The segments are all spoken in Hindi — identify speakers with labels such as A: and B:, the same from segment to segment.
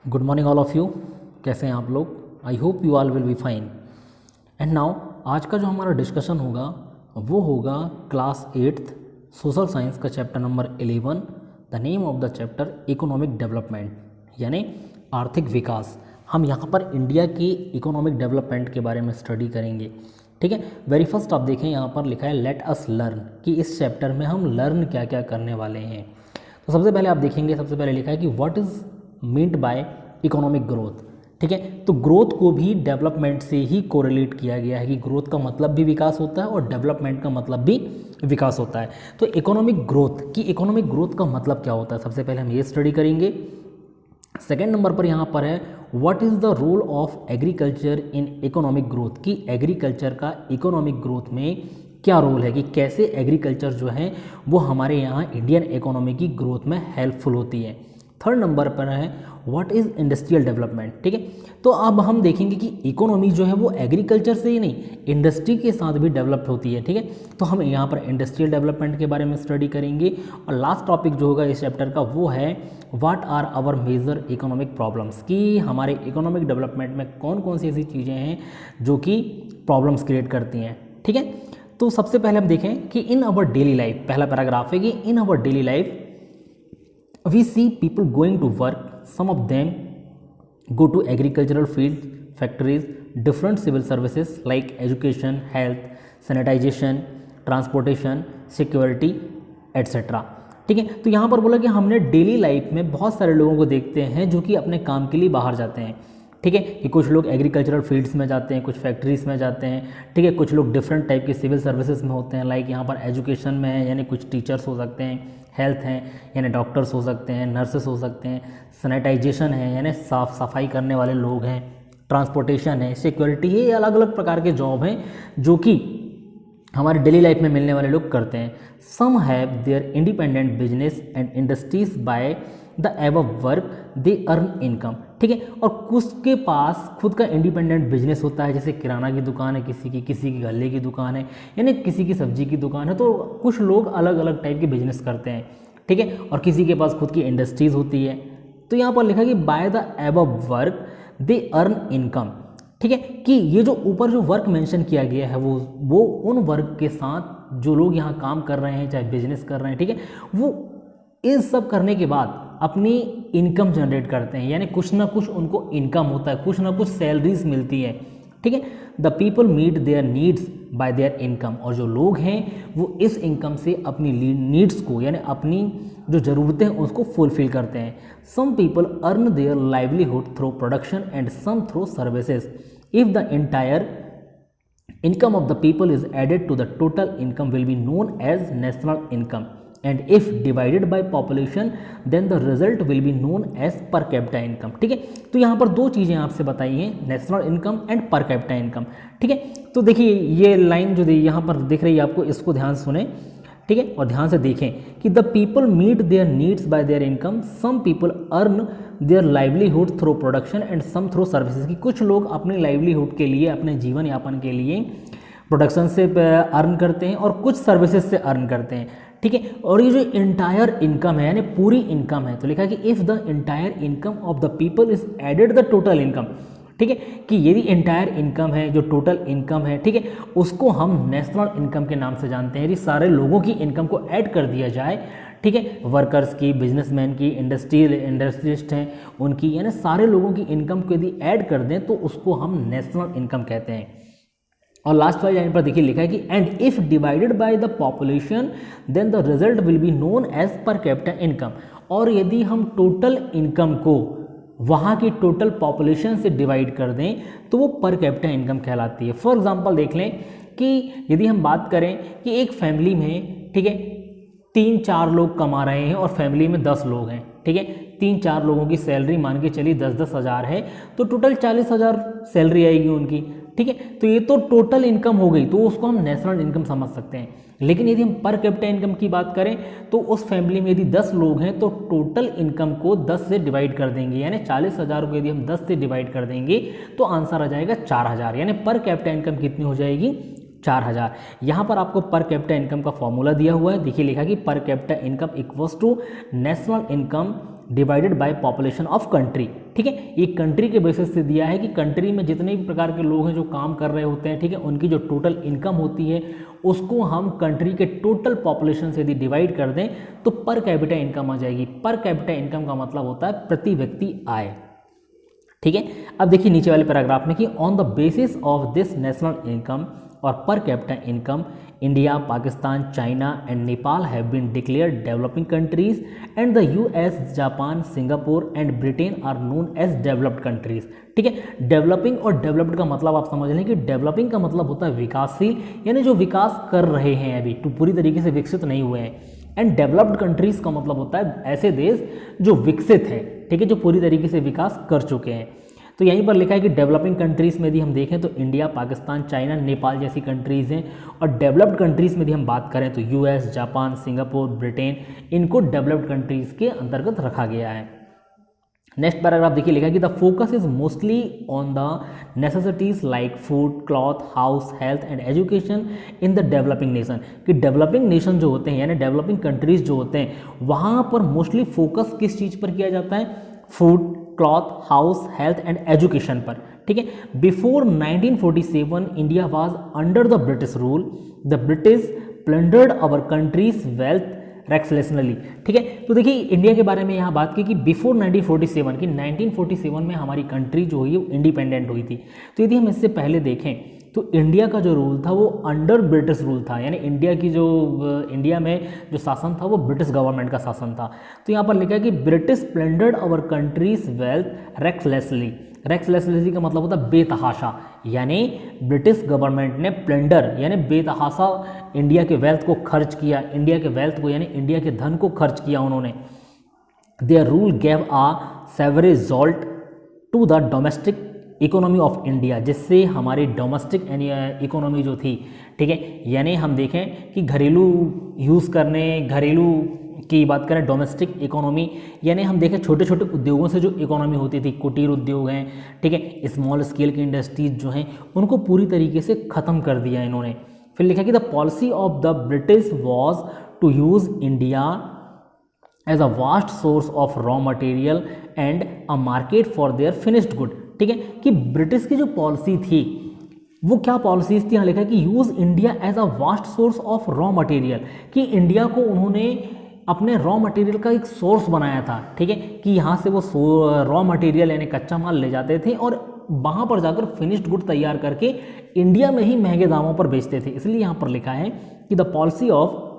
A: Good morning all of you. कैसे हैं आप लोग? I hope you all will be fine. And now आज का जो हमारा डिस्कशन होगा वो होगा क्लास 8th सोशल साइंस का chapter number 11। The name of the chapter economic development, यानी आर्थिक विकास। हम यहाँ पर इंडिया की इकोनॉमिक डेवलपमेंट के बारे में स्टडी करेंगे। ठीक है, वेरी फर्स्ट आप देखें यहाँ पर लिखा है लेट अस लर्न, कि इस चैप्टर में हम लर्न क्या क्या करने वाले हैं। तो सबसे पहले आप देखेंगे, सबसे पहले लिखा है कि what is meant by economic growth. ठीक है, तो ग्रोथ को भी डेवलपमेंट से ही कोरिलेट किया गया है कि ग्रोथ का मतलब भी विकास होता है और डेवलपमेंट का मतलब भी विकास होता है। तो इकोनॉमिक ग्रोथ का मतलब क्या होता है, सबसे पहले हम ये स्टडी करेंगे। सेकेंड नंबर पर यहाँ पर है what is the role of agriculture in economic growth, कि एग्रीकल्चर का इकोनॉमिक ग्रोथ में क्या रोल है, कि कैसे एग्रीकल्चर जो है वो हमारे यहाँ इंडियन इकोनॉमी की ग्रोथ में हेल्पफुल होती है। थर्ड नंबर पर है व्हाट इज़ इंडस्ट्रियल डेवलपमेंट। ठीक है, तो अब हम देखेंगे कि इकोनॉमी जो है वो एग्रीकल्चर से ही नहीं, इंडस्ट्री के साथ भी डेवलप होती है। ठीक है, तो हम यहाँ पर इंडस्ट्रियल डेवलपमेंट के बारे में स्टडी करेंगे। और लास्ट टॉपिक जो होगा इस चैप्टर का वो है what are our major economic problems, कि हमारे इकोनॉमिक डेवलपमेंट में कौन कौन सी ऐसी चीज़ें हैं जो कि प्रॉब्लम्स क्रिएट करती हैं। ठीक है, तो सबसे पहले हम देखें कि इन आवर डेली लाइफ, पहला पैराग्राफ है कि in our daily life we see people going to work, some of them go to agricultural fields, factories, different civil services like education, health, sanitization, transportation, security, etc. ठीक है, तो यहाँ पर बोला कि हमने डेली लाइफ में बहुत सारे लोगों को देखते हैं जो कि अपने काम के लिए बाहर जाते हैं। ठीक है, कि कुछ लोग एग्रीकल्चरल फील्ड्स में जाते हैं, कुछ फैक्ट्रीज में जाते हैं। ठीक है, कुछ लोग डिफरेंट टाइप के सिविल सर्विसेज में होते हैं, लाइक यहाँ पर एजुकेशन में है, यानी कुछ टीचर्स हो सकते हैं, हेल्थ हैं यानी डॉक्टर्स हो सकते हैं, नर्सेस हो सकते हैं, सैनिटाइजेशन है यानी साफ सफाई करने वाले लोग हैं, ट्रांसपोर्टेशन है, सिक्योरिटी है, ये अलग अलग प्रकार के जॉब हैं जो कि हमारे डेली लाइफ में मिलने वाले लोग करते हैं। Some have their independent business and industries by the above work they earn income. ठीक है, और कुछ के पास खुद का इंडिपेंडेंट बिजनेस होता है, जैसे किराना की दुकान है किसी की गले की दुकान है, यानी किसी की सब्जी की दुकान है। तो कुछ लोग अलग अलग टाइप के बिजनेस करते हैं। ठीक है, और किसी के पास खुद की इंडस्ट्रीज होती है। तो यहाँ पर लिखा है कि bye the above work they earn income. ठीक है, कि ये जो ऊपर जो वर्क मेंशन किया गया है वो उन वर्क के साथ जो लोग यहाँ काम कर रहे हैं, चाहे बिजनेस कर रहे हैं, ठीक है, वो इस सब करने के बाद अपनी इनकम जनरेट करते हैं, यानी कुछ ना कुछ उनको इनकम होता है, कुछ ना कुछ सैलरीज मिलती है। ठीक है, the people meet their needs by their income, और जो लोग हैं वो इस इनकम से अपनी नीड्स को यानी अपनी जो ज़रूरतें हैं उसको फुलफिल करते हैं। Some people earn their livelihood through production and some through services. If the entire income of the people is added to the total income will be known as national income, and if divided by population then the result will be known as per capita income। ठीक है, तो यहाँ पर दो चीज़ें आपसे बताई हैं, नेशनल इनकम एंड पर कैपिटा इनकम। ठीक है, तो देखिए ये लाइन जो यहाँ पर दिख रही है आपको, इसको ध्यान से सुने। ठीक है, और ध्यान से देखें कि the people meet their needs by their income, some people earn their livelihood through production and some through services, कि कुछ लोग अपनी लाइवलीहुड के लिए, अपने जीवन यापन के लिए प्रोडक्शन से अर्न करते हैं और कुछ सर्विसेज से अर्न करते हैं। ठीक है, और ये जो इंटायर इनकम है यानी पूरी इनकम है, तो लिखा है कि if the entire income of the people is added the total income. ठीक है, कि यदि इंटायर इनकम है, जो टोटल इनकम है, ठीक है, उसको हम नेशनल इनकम के नाम से जानते हैं। यदि सारे लोगों की इनकम को ऐड कर दिया जाए, ठीक है, वर्कर्स की, बिजनेसमैन की, इंडस्ट्रियलिस्ट हैं उनकी, यानी सारे लोगों की इनकम को यदि ऐड कर दें तो उसको हम नेशनल इनकम कहते हैं। और लास्ट वाली लाइन पर देखिए लिखा है कि and if divided by the population then the result will be known as per capita income, और यदि हम टोटल इनकम को वहाँ की टोटल पॉपुलेशन से डिवाइड कर दें तो वो पर कैपिटा इनकम कहलाती है। फॉर एग्जांपल देख लें कि यदि हम बात करें कि एक फैमिली में, ठीक है, 3-4 लोग कमा रहे हैं और फैमिली में 10 लोग हैं। ठीक है, 3-4 लोगों की सैलरी मान के चलिए 10-10 हज़ार है, तो टोटल 40,000 सैलरी आएगी उनकी। ठीक है, तो ये तो टोटल इनकम हो गई, तो उसको हम नेशनल इनकम समझ सकते हैं। लेकिन यदि हम पर कैपिटा इनकम की बात करें तो उस फैमिली में यदि 10 लोग हैं तो टोटल इनकम को 10 से डिवाइड कर देंगे, यानी 40,000 को यदि हम 10 से डिवाइड कर देंगे तो आंसर आ जाएगा 4,000, यानी पर कैपिटा इनकम कितनी हो जाएगी? 4,000। यहाँ पर आपको पर कैपिटा इनकम का फॉर्मूला दिया हुआ है, देखिए लिखा कि per capita income equals to national income divided by population of country. ठीक है, ये कंट्री के बेसिस से दिया है कि कंट्री में जितने भी प्रकार के लोग हैं जो काम कर रहे होते हैं, ठीक है, उनकी जो टोटल इनकम होती है उसको हम कंट्री के टोटल पॉपुलेशन से यदि डिवाइड कर दें तो पर कैपिटा इनकम आ जाएगी। पर कैपिटा इनकम का मतलब होता है प्रति व्यक्ति आय। ठीक है, अब देखिए नीचे वाले पैराग्राफ में कि on the basis of this national income और per capita income India, Pakistan, China and Nepal have been declared developing countries and the US, Japan, Singapore and Britain are known as developed countries. ठीक है, डेवलपिंग और डेवलप्ड का मतलब आप समझ लें कि डेवलपिंग का मतलब होता है विकासशील, यानी जो विकास कर रहे हैं अभी, तो पूरी तरीके से विकसित नहीं हुए हैं। एंड डेवलप्ड कंट्रीज का मतलब होता है ऐसे देश जो विकसित हैं, ठीक है, जो पूरी तरीके से विकास कर चुके हैं। तो यहीं पर लिखा है कि डेवलपिंग कंट्रीज़ में यदि हम देखें तो इंडिया, पाकिस्तान, चाइना, नेपाल जैसी कंट्रीज़ हैं, और डेवलप्ड कंट्रीज़ में यदि हम बात करें तो यूएस, जापान, सिंगापुर, ब्रिटेन, इनको डेवलप्ड कंट्रीज़ के अंतर्गत रखा गया है। नेक्स्ट पैराग्राफ देखिए, लिखा है कि the focus is mostly on the necessities like food, cloth, house, health and education in the developing nation. कि डेवलपिंग नेशन जो होते हैं यानी डेवलपिंग कंट्रीज जो होते हैं वहाँ पर मोस्टली फोकस किस चीज़ पर किया जाता है? Food, cloth, house, health and education पर। ठीक है, before 1947 India was under the British rule. The British plundered our country's wealth recklessly. ठीक है, तो देखिए इंडिया के बारे में यहाँ बात की कि बिफोर 1947 की 1947 में हमारी कंट्री जो हुई वो इंडिपेंडेंट हुई थी। तो यदि हम इससे पहले देखें तो इंडिया का जो रूल था वो अंडर ब्रिटिश रूल था, यानी इंडिया में जो शासन था वो ब्रिटिश गवर्नमेंट का शासन था। तो यहाँ पर लिखा है कि British plundered our country's wealth recklessly. Recklessly का मतलब होता है बेतहाशा, यानी ब्रिटिश गवर्नमेंट ने प्लंडर यानी बेतहाशा इंडिया के वेल्थ को खर्च किया, इंडिया के वेल्थ को यानी इंडिया के धन को खर्च किया उन्होंने। Their rule gave a severe result to the domestic economy of India, जिससे हमारी डोमेस्टिक इकोनॉमी जो थी, ठीक है, यानी हम देखें कि घरेलू यूज़ करने, घरेलू की बात करें डोमेस्टिक इकोनॉमी, यानी हम देखें छोटे छोटे उद्योगों से जो इकोनॉमी होती थी, कुटीर उद्योग हैं, ठीक है, स्मॉल स्केल की इंडस्ट्रीज जो हैं उनको पूरी तरीके से ख़त्म कर दिया इन्होंने। फिर लिखा कि the policy of the British was to use India as a vast source of raw material and a market for their finished good. ठीक है, कि ब्रिटिश की जो पॉलिसी थी वो क्या पॉलिसीज थी, यहाँ लिखा है कि use India as a vast source of raw material, कि इंडिया को उन्होंने अपने रॉ मटेरियल का एक सोर्स बनाया था। ठीक है, कि यहाँ से वो रॉ मटेरियल यानी कच्चा माल ले जाते थे और वहाँ पर जाकर फिनिश्ड गुड तैयार करके इंडिया में ही महंगे दामों पर बेचते थे। इसलिए यहाँ पर लिखा है कि the policy of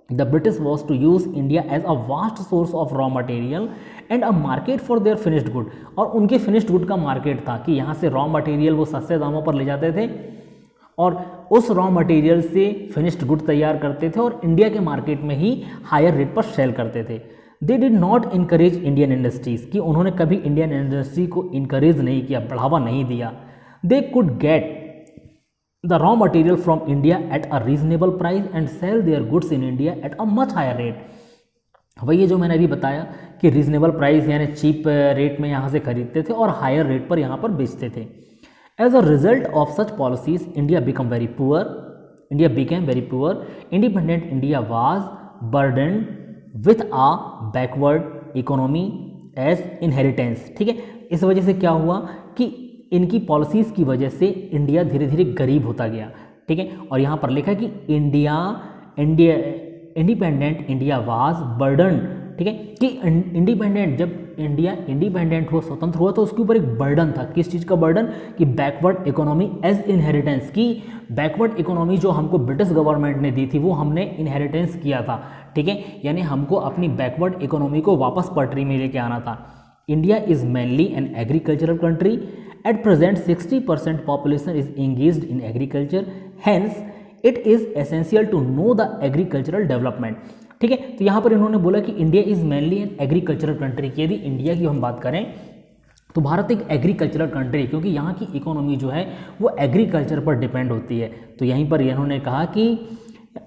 A: the British was to use India as a vast source of raw material and a market for their finished good, और उनके फिनिश्ड गुड का मार्केट था कि यहाँ से रॉ मटेरियल वो सस्ते दामों पर ले जाते थे और उस रॉ मटेरियल से फिनिश्ड गुड तैयार करते थे और इंडिया के मार्केट में ही हायर रेट पर सेल करते थे। They did not encourage Indian industries, कि उन्होंने कभी इंडियन इंडस्ट्री को इनकरेज नहीं किया, बढ़ावा नहीं दिया। They could get the raw material from India at a reasonable price and sell their goods in India at a much higher rate. वही ये जो मैंने अभी बताया कि रीजनेबल प्राइस यानी चीप रेट में यहाँ से खरीदते थे और हायर रेट पर यहाँ पर बेचते थे। As a result of such policies India become very poor, India became very poor, independent India was burden with a backward economy as inheritance. ठीक है, इस वजह से क्या हुआ कि इनकी पॉलिसीज़ की वजह से इंडिया धीरे धीरे गरीब होता गया। ठीक है, और यहाँ पर लिखा है कि इंडिपेंडेंट इंडिया वाज बर्डन। ठीक है, कि इंडिपेंडेंट जब इंडिया इंडिपेंडेंट हुआ, स्वतंत्र हुआ, तो उसके ऊपर एक बर्डन था। किस चीज़ का बर्डन? कि बैकवर्ड इकोनॉमी एज इनहेरिटेंस, की बैकवर्ड इकोनॉमी जो हमको ब्रिटिश गवर्नमेंट ने दी थी वो हमने इनहेरिटेंस किया था। ठीक है, यानी हमको अपनी बैकवर्ड इकोनॉमी को वापस पटरी में लेके आना था। India is mainly an agricultural country. At present 60% population is engaged in agriculture, hence it is essential to know the agricultural development। ठीक है, तो यहाँ पर इन्होंने बोला कि India is mainly an agricultural country, कि यदि इंडिया की हम बात करें तो भारत एक एग्रीकल्चरल कंट्री है, क्योंकि यहाँ की इकोनॉमी जो है वो एग्रीकल्चर पर डिपेंड होती है। तो यहीं पर इन्होंने कहा कि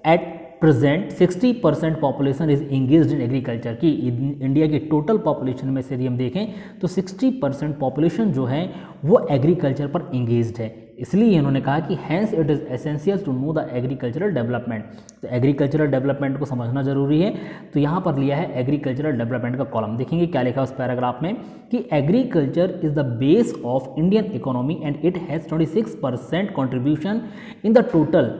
A: at present 60% population is engaged in agriculture, कि इंडिया की टोटल पॉपुलेशन में से यदि हम देखें तो 60% पॉपुलेशन जो है वो एग्रीकल्चर पर इंगेज्ड है। इसलिए इन्होंने कहा कि hence it is essential to know the agricultural development. तो एग्रीकल्चरल डेवलपमेंट को समझना जरूरी है। तो यहाँ पर लिया है एग्रीकल्चरल डेवलपमेंट का कॉलम। देखेंगे क्या लिखा है उस पैराग्राफ में कि agriculture is the base of Indian economy and it has 26% contribution in the total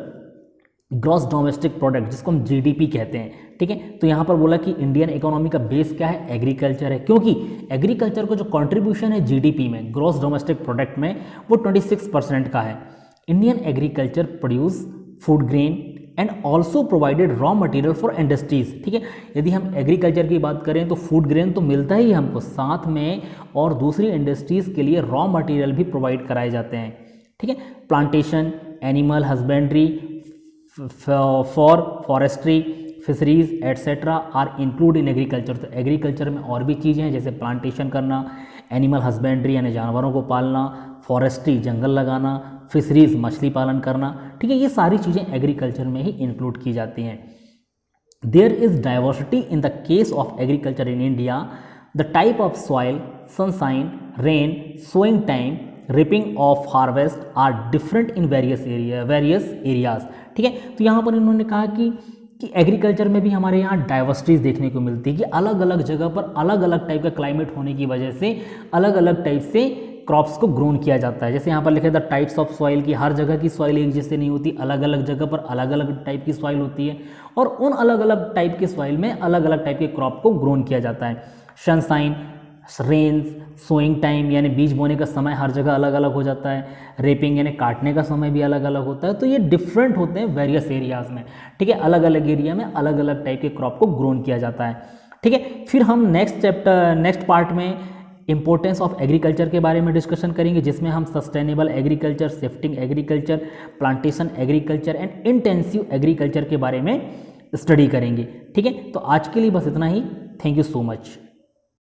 A: gross domestic product, जिसको हम जीडीपी कहते हैं। ठीक है, तो यहाँ पर बोला कि इंडियन इकोनॉमी का बेस क्या है, एग्रीकल्चर है, क्योंकि एग्रीकल्चर का जो कंट्रीब्यूशन है जीडीपी में, ग्रॉस डोमेस्टिक प्रोडक्ट में, वो 26% का है। Indian agriculture produce food grain and also provided raw material for industries. ठीक है, यदि हम एग्रीकल्चर की बात करें तो फूड ग्रेन तो मिलता ही हमको, साथ में और दूसरी इंडस्ट्रीज़ के लिए रॉ मटेरियल भी प्रोवाइड कराए जाते हैं। ठीक है, plantation, animal husbandry, forestry, fisheries etcetera are include in agriculture. तो एग्रीकल्चर में और भी चीज़ें हैं, जैसे प्लांटेशन करना, एनिमल हस्बेंड्री यानी जानवरों को पालना, फॉरेस्ट्री जंगल लगाना, फिशरीज मछली पालन करना। ठीक है, ये सारी चीज़ें एग्रीकल्चर में ही इंक्लूड की जाती हैं। There is diversity in the case of agriculture in India. The type of soil, sunshine, rain, sowing time, reaping of harvest are different in various areas. ठीक है, तो यहाँ पर इन्होंने कहा कि एग्रीकल्चर में भी हमारे यहाँ डाइवर्सिटीज़ देखने को मिलती है कि अलग अलग जगह पर अलग अलग टाइप का क्लाइमेट होने की वजह से अलग अलग टाइप से क्रॉप्स को ग्रोन किया जाता है। जैसे यहाँ पर लिखा था टाइप्स ऑफ सॉइल की, हर जगह की सॉइल एक जैसे नहीं होती, अलग अलग जगह पर अलग अलग टाइप की सॉइल होती है और उन अलग अलग टाइप के सॉइल में अलग अलग टाइप के क्रॉप को ग्रोन किया जाता है। सनशाइन, रेन्स, सोइंग टाइम यानी बीज बोने का समय हर जगह अलग अलग हो जाता है, रेपिंग यानी काटने का समय भी अलग अलग होता है। तो ये डिफरेंट होते हैं वेरियस एरियाज़ में। ठीक है, अलग अलग एरिया में अलग अलग टाइप के क्रॉप को ग्रोन किया जाता है। ठीक है, फिर हम नेक्स्ट पार्ट में इंपॉर्टेंस ऑफ एग्रीकल्चर के बारे में डिस्कशन करेंगे, जिसमें हम sustainable agriculture, shifting agriculture, plantation agriculture and intensive agriculture के बारे में स्टडी करेंगे। ठीक है, तो आज के लिए बस इतना ही। Thank you so much.